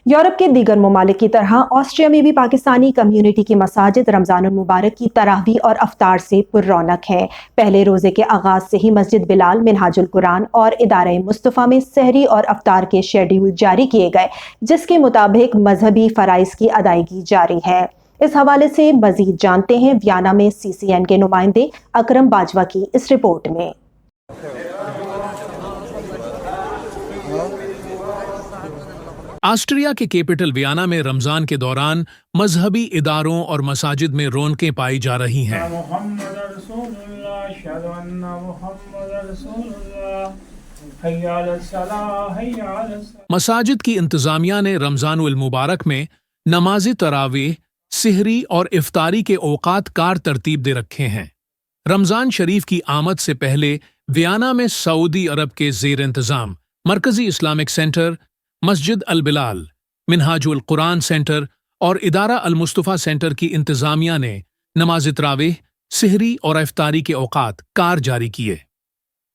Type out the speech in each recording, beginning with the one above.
Europe के दीगर ममालिक की तरह ऑस्ट्रिया में भी पाकिस्तानी कम्युनिटी की मसाजिद रमज़ानुल मुबारक की तरावी और अफ्तार से पुर्रौनक है। पहले रोज़े के आगाज़ से ही मस्जिद बिलाल, मिनहाजुल कुरान और इदारे मुस्तफ़ा में सहरी और अफ्तार के शेड्यूल जारी किए गए, जिसके मुताबिक मजहबी फ़राइज़ की अदायगी जारी है। इस हवाले से मज़ीद जानते हैं वियना में CCN के नुमाइंदे अकरम बाजवा की इस रिपोर्ट में। ऑस्ट्रिया के कैपिटल वियना में रमजान के दौरान मजहबी इदारों और मसाजिद में रौनकें पाई जा रही हैं। मसाजिद की इंतजामिया ने रमजानुल मुबारक में नमाज तरावीह, सिहरी और इफ्तारी के औकात कार तरतीब दे रखे हैं। रमजान शरीफ की आमद से पहले वियना में सऊदी अरब के ज़ेर इंतजाम मरकजी इस्लामिक सेंटर, मस्जिद अल बिलाल, मिनहाजुल कुरान सेंटर और इदारा अल मुस्तफ़ा सेंटर की इंतजामिया ने नमाज तरावीह, सिहरी और इफ्तारी के औकात कार जारी किए।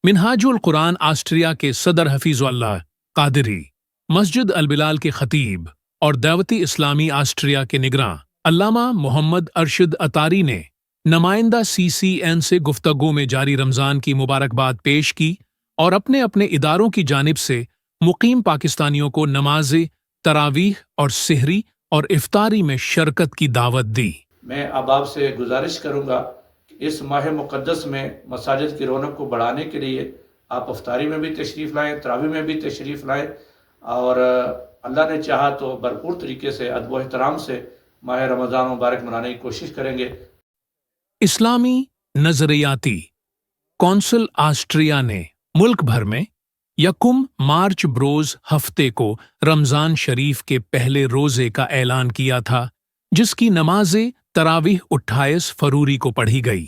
मिनहाजुल कुरान ऑस्ट्रिया के सदर हफीजुल्लाह कादरी, मस्जिद अल बिलाल के खतीब और दावती इस्लामी ऑस्ट्रिया के निगरां अल्लामा मोहम्मद अरशद अतारी ने नुमाइंदा CCN से गुफ्तगू में जारी रमज़ान की मुबारकबाद पेश की और अपने अपने इदारों की जानिब से मुकीम पाकिस्तानियों को नमाज तरावीह और सिहरी और इफ्तारी में शरकत की दावत दी। मैं अब से गुजारिश करूंगा कि इस माह मुक़द्दस में मसाजिद की रौनक को बढ़ाने के लिए आप इफ्तारी में भी तशरीफ़ लाएँ, तरावी में भी तशरीफ़ लाएँ और अल्लाह ने चाहा तो भरपूर तरीके से अदब व एहतराम से माह रमज़ान मुबारक मनाने की कोशिश करेंगे। इस्लामी नज़रियाती कौंसिल ऑस्ट्रिया ने मुल्क भर में यकुम मार्च ब्रोज हफ्ते को रमज़ान शरीफ के पहले रोज़े का ऐलान किया था, जिसकी नमाज़े तरावीह 28 फरवरी को पढ़ी गई।